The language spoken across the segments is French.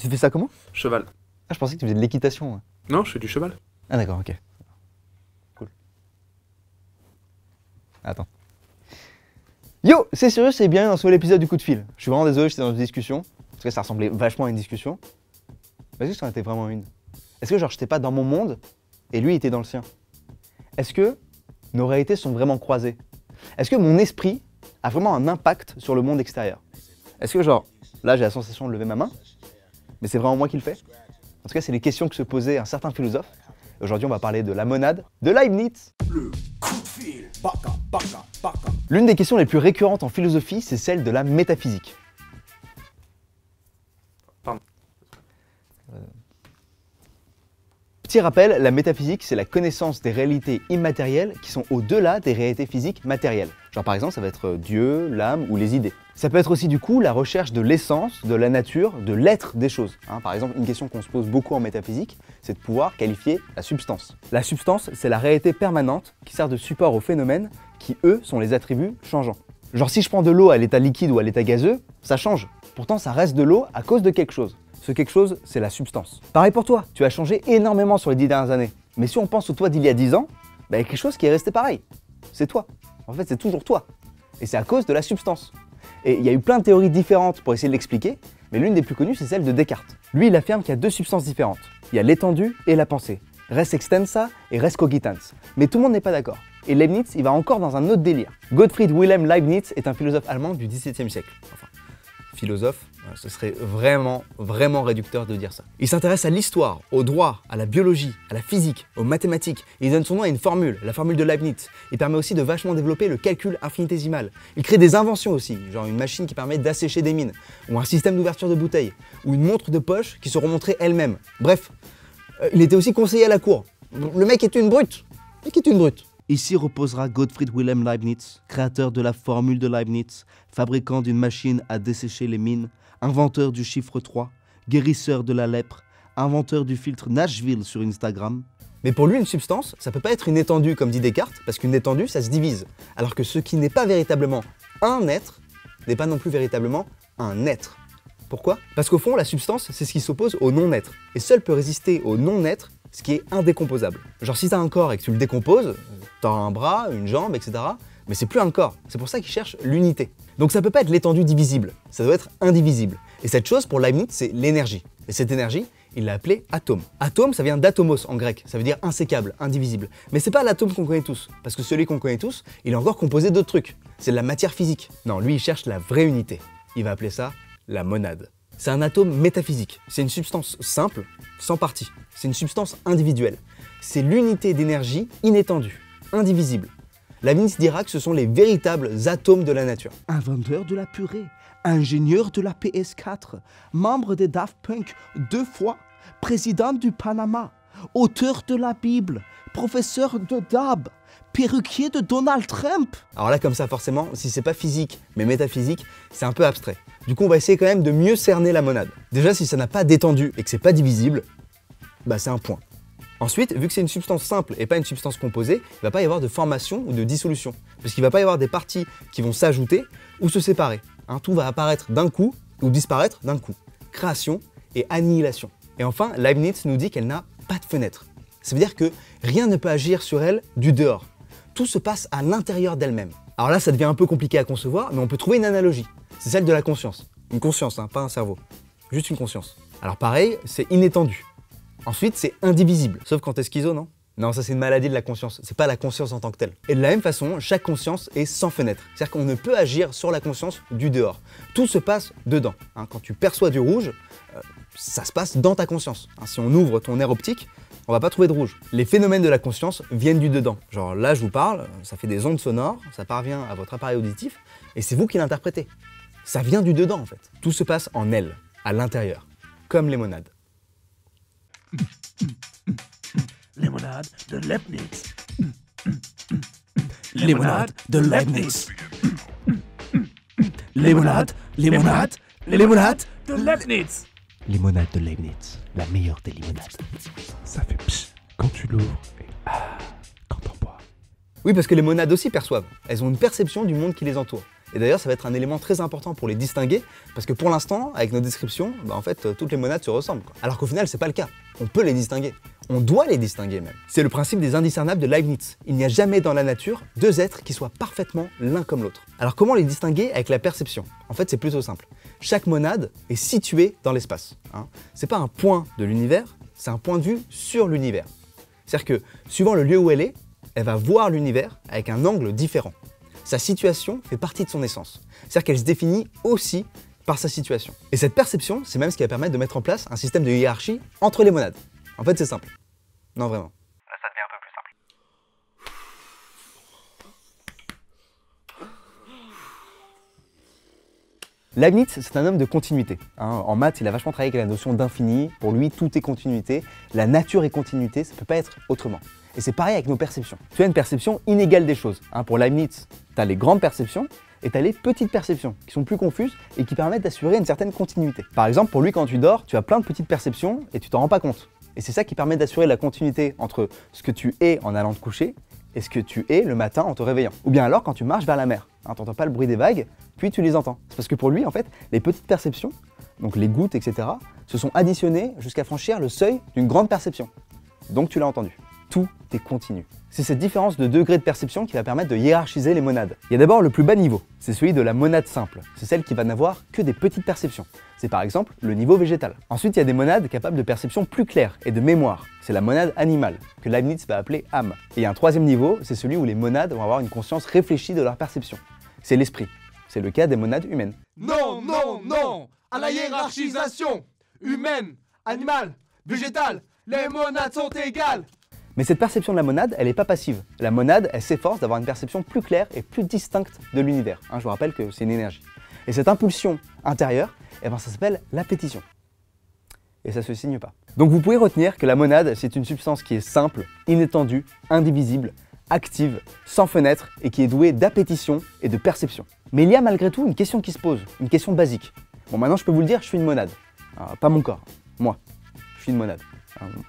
Tu fais ça comment? Cheval. Ah, je pensais que tu faisais de l'équitation. Ouais. Non, je fais du cheval. Ah d'accord, ok. Cool. Attends. Yo, c'est sérieux, c'est bien dans ce nouvel épisode du coup de fil. Je suis vraiment désolé, j'étais dans une discussion. Parce que ça ressemblait vachement à une discussion. Mais est-ce que ça en était vraiment une? Est-ce que genre j'étais pas dans mon monde et lui il était dans le sien? Est-ce que nos réalités sont vraiment croisées? Est-ce que mon esprit a vraiment un impact sur le monde extérieur? Est-ce que genre, là j'ai la sensation de lever ma main, mais c'est vraiment moi qui le fais? En tout cas, c'est les questions que se posait un certain philosophe. Aujourd'hui, on va parler de la monade de Leibniz. Le coup de fil. Baka, baka, baka. L'une des questions les plus récurrentes en philosophie, c'est celle de la métaphysique. Pardon. Petit rappel, la métaphysique, c'est la connaissance des réalités immatérielles qui sont au-delà des réalités physiques matérielles. Genre par exemple, ça va être Dieu, l'âme ou les idées. Ça peut être aussi du coup la recherche de l'essence, de la nature, de l'être des choses. Par exemple, une question qu'on se pose beaucoup en métaphysique, c'est de pouvoir qualifier la substance. La substance, c'est la réalité permanente qui sert de support aux phénomènes qui, eux, sont les attributs changeants. Genre si je prends de l'eau à l'état liquide ou à l'état gazeux, ça change. Pourtant, ça reste de l'eau à cause de quelque chose. Ce quelque chose, c'est la substance. Pareil pour toi, tu as changé énormément sur les 10 dernières années. Mais si on pense au toi d'il y a 10 ans, il y a quelque chose qui est resté pareil. C'est toi. En fait, c'est toujours toi. Et c'est à cause de la substance. Et il y a eu plein de théories différentes pour essayer de l'expliquer, mais l'une des plus connues, c'est celle de Descartes. Lui, il affirme qu'il y a deux substances différentes. Il y a l'étendue et la pensée. Res extensa et res cogitans. Mais tout le monde n'est pas d'accord. Et Leibniz, il va encore dans un autre délire. Gottfried Wilhelm Leibniz est un philosophe allemand du XVIIe siècle. Enfin, philosophe, ce serait vraiment réducteur de dire ça. Il s'intéresse à l'histoire, au droit, à la biologie, à la physique, aux mathématiques. Il donne son nom à une formule, la formule de Leibniz. Il permet aussi de vachement développer le calcul infinitésimal. Il crée des inventions aussi, genre une machine qui permet d'assécher des mines, ou un système d'ouverture de bouteilles, ou une montre de poche qui se remontrait elle-même. Bref, il était aussi conseiller à la cour. Le mec est une brute. Le mec est une brute. Ici reposera Gottfried Wilhelm Leibniz, créateur de la formule de Leibniz, fabricant d'une machine à dessécher les mines, inventeur du chiffre 3, guérisseur de la lèpre, inventeur du filtre Nashville sur Instagram. Mais pour lui, une substance, ça peut pas être une étendue comme dit Descartes, parce qu'une étendue, ça se divise. Alors que ce qui n'est pas véritablement un être, n'est pas non plus véritablement un être. Pourquoi? Parce qu'au fond, la substance, c'est ce qui s'oppose au non-être. Et seul peut résister au non-être ce qui est indécomposable. Genre si t'as un corps et que tu le décomposes, t'auras un bras, une jambe, etc. Mais c'est plus un corps. C'est pour ça qu'il cherche l'unité. Donc ça peut pas être l'étendue divisible, ça doit être indivisible. Et cette chose, pour Leibniz, c'est l'énergie. Et cette énergie, il l'a appelée atome. Atome, ça vient d'atomos en grec, ça veut dire insécable, indivisible. Mais c'est pas l'atome qu'on connaît tous, parce que celui qu'on connaît tous, il est encore composé d'autres trucs. C'est de la matière physique. Non, lui, il cherche la vraie unité. Il va appeler ça la monade. C'est un atome métaphysique. C'est une substance simple, sans partie. C'est une substance individuelle. C'est l'unité d'énergie inétendue, indivisible. Leibniz dira que ce sont les véritables atomes de la nature. Inventeur de la purée, ingénieur de la PS4, membre des Daft Punk 2 fois, président du Panama, auteur de la Bible, professeur de DAB, perruquier de Donald Trump. Alors là, comme ça, forcément, si c'est pas physique, mais métaphysique, c'est un peu abstrait. Du coup, on va essayer quand même de mieux cerner la monade. Déjà, si ça n'a pas d'étendue et que c'est pas divisible, bah c'est un point. Ensuite, vu que c'est une substance simple et pas une substance composée, il ne va pas y avoir de formation ou de dissolution. Parce qu'il ne va pas y avoir des parties qui vont s'ajouter ou se séparer. Tout va apparaître d'un coup ou disparaître d'un coup. Création et annihilation. Et enfin, Leibniz nous dit qu'elle n'a pas de fenêtre. Ça veut dire que rien ne peut agir sur elle du dehors. Tout se passe à l'intérieur d'elle-même. Alors là, ça devient un peu compliqué à concevoir, mais on peut trouver une analogie. C'est celle de la conscience. Une conscience, pas un cerveau. Juste une conscience. Alors pareil, c'est inétendu. Ensuite, c'est indivisible. Sauf quand t'es schizo, non? Non, ça c'est une maladie de la conscience. C'est pas la conscience en tant que telle. Et de la même façon, chaque conscience est sans fenêtre. C'est-à-dire qu'on ne peut agir sur la conscience du dehors. Tout se passe dedans. Quand tu perçois du rouge, ça se passe dans ta conscience. Si on ouvre ton nerf optique, on va pas trouver de rouge. Les phénomènes de la conscience viennent du dedans. Genre là, je vous parle, ça fait des ondes sonores, ça parvient à votre appareil auditif, et c'est vous qui l'interprétez. Ça vient du dedans en fait. Tout se passe en elle, à l'intérieur, comme les monades. Limonade de Leibniz. Limonade de Leibniz. Limonade, limonade, limonade de Leibniz. Limonade de Leibniz, la meilleure des limonades. Ça fait psh quand tu l'ouvres et quand t'en bois. Oui, parce que les monades aussi perçoivent. Elles ont une perception du monde qui les entoure. Et d'ailleurs, ça va être un élément très important pour les distinguer, parce que pour l'instant, avec nos descriptions, en fait, toutes les monades se ressemblent, quoi. Alors qu'au final, c'est pas le cas. On peut les distinguer. On doit les distinguer même. C'est le principe des indiscernables de Leibniz. Il n'y a jamais dans la nature deux êtres qui soient parfaitement l'un comme l'autre. Alors comment les distinguer avec la perception? En fait, c'est plutôt simple. Chaque monade est située dans l'espace. C'est pas un point de l'univers, c'est un point de vue sur l'univers. C'est-à-dire que, suivant le lieu où elle va voir l'univers avec un angle différent. Sa situation fait partie de son essence. C'est-à-dire qu'elle se définit aussi par sa situation. Et cette perception, c'est même ce qui va permettre de mettre en place un système de hiérarchie entre les monades. En fait, c'est simple. Non, vraiment. Là, ça devient un peu plus simple. Leibniz, c'est un homme de continuité. En maths, il a vachement travaillé avec la notion d'infini. Pour lui, tout est continuité. La nature est continuité, ça ne peut pas être autrement. Et c'est pareil avec nos perceptions. Tu as une perception inégale des choses. Pour Leibniz, tu as les grandes perceptions et tu as les petites perceptions qui sont plus confuses et qui permettent d'assurer une certaine continuité. Par exemple, pour lui, quand tu dors, tu as plein de petites perceptions et tu t'en rends pas compte. Et c'est ça qui permet d'assurer la continuité entre ce que tu es en allant te coucher et ce que tu es le matin en te réveillant. Ou bien alors quand tu marches vers la mer, tu n'entends pas le bruit des vagues, puis tu les entends. C'est parce que pour lui, en fait, les petites perceptions, donc les gouttes, etc., se sont additionnées jusqu'à franchir le seuil d'une grande perception. Donc tu l'as entendu. Tout est continu. C'est cette différence de degré de perception qui va permettre de hiérarchiser les monades. Il y a d'abord le plus bas niveau, c'est celui de la monade simple. C'est celle qui va n'avoir que des petites perceptions. C'est par exemple le niveau végétal. Ensuite, il y a des monades capables de perception plus claire et de mémoire. C'est la monade animale, que Leibniz va appeler âme. Et il y a un troisième niveau, c'est celui où les monades vont avoir une conscience réfléchie de leur perception. C'est l'esprit. C'est le cas des monades humaines. Non, non, non à la hiérarchisation. Humaine, animale, végétale, les monades sont égales. Mais cette perception de la monade, elle n'est pas passive. La monade, elle s'efforce d'avoir une perception plus claire et plus distincte de l'univers. Je vous rappelle que c'est une énergie. Et cette impulsion intérieure, ça s'appelle l'appétition. Et ça se signe pas. Donc vous pouvez retenir que la monade, c'est une substance qui est simple, inétendue, indivisible, active, sans fenêtre et qui est douée d'appétition et de perception. Mais il y a malgré tout une question qui se pose, une question basique. Bon, maintenant je peux vous le dire, je suis une monade. Pas mon corps, moi. Je suis une monade.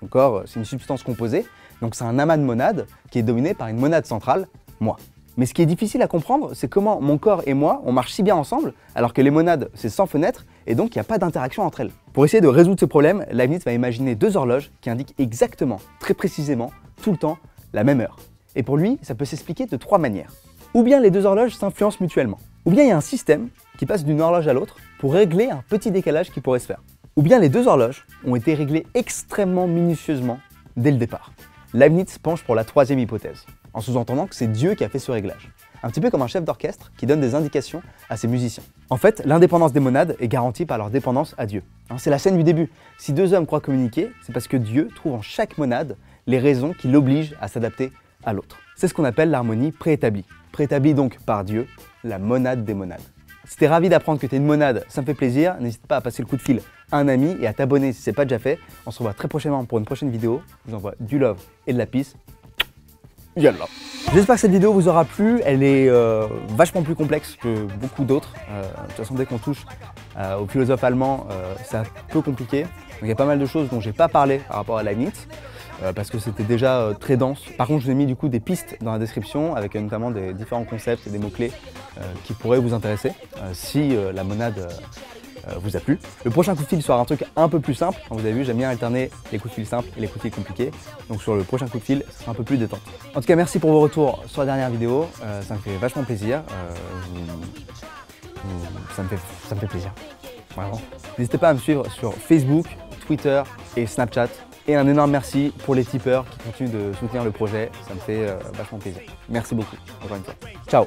Mon corps, c'est une substance composée, donc c'est un amas de monades qui est dominé par une monade centrale, moi. Mais ce qui est difficile à comprendre, c'est comment mon corps et moi, on marche si bien ensemble, alors que les monades, c'est sans fenêtre, et donc il n'y a pas d'interaction entre elles. Pour essayer de résoudre ce problème, Leibniz va imaginer deux horloges qui indiquent exactement, très précisément, tout le temps, la même heure. Et pour lui, ça peut s'expliquer de trois manières. Ou bien les deux horloges s'influencent mutuellement, ou bien il y a un système qui passe d'une horloge à l'autre pour régler un petit décalage qui pourrait se faire. Ou bien les deux horloges ont été réglées extrêmement minutieusement dès le départ. Leibniz penche pour la troisième hypothèse, en sous-entendant que c'est Dieu qui a fait ce réglage. Un petit peu comme un chef d'orchestre qui donne des indications à ses musiciens. En fait, l'indépendance des monades est garantie par leur dépendance à Dieu. C'est la scène du début. Si deux hommes croient communiquer, c'est parce que Dieu trouve en chaque monade les raisons qui l'obligent à s'adapter à l'autre. C'est ce qu'on appelle l'harmonie préétablie. Préétablie donc par Dieu, la monade des monades. Si t'es ravi d'apprendre que t'es une monade, ça me fait plaisir. N'hésite pas à passer le coup de fil à un ami et à t'abonner si c'est pas déjà fait. On se revoit très prochainement pour une prochaine vidéo. Je vous envoie du love et de la peace. Yallah. J'espère que cette vidéo vous aura plu. Elle est vachement plus complexe que beaucoup d'autres. De toute façon, dès qu'on touche au philosophe allemand, c'est un peu compliqué. Donc il y a pas mal de choses dont j'ai pas parlé par rapport à Leibniz. Parce que c'était déjà très dense. Par contre, je vous ai mis du coup des pistes dans la description avec notamment des différents concepts et des mots-clés qui pourraient vous intéresser si la monade vous a plu. Le prochain coup de fil sera un truc un peu plus simple. Comme vous avez vu, j'aime bien alterner les coups de fil simples et les coups de fil compliqués. Donc sur le prochain coup de fil, ce sera un peu plus détente. En tout cas, merci pour vos retours sur la dernière vidéo. Ça me fait vachement plaisir. Ça me fait plaisir. Vraiment. N'hésitez pas à me suivre sur Facebook, Twitter et Snapchat. Et un énorme merci pour les tipeurs qui continuent de soutenir le projet, ça me fait vachement plaisir. Merci beaucoup, encore une fois. Ciao!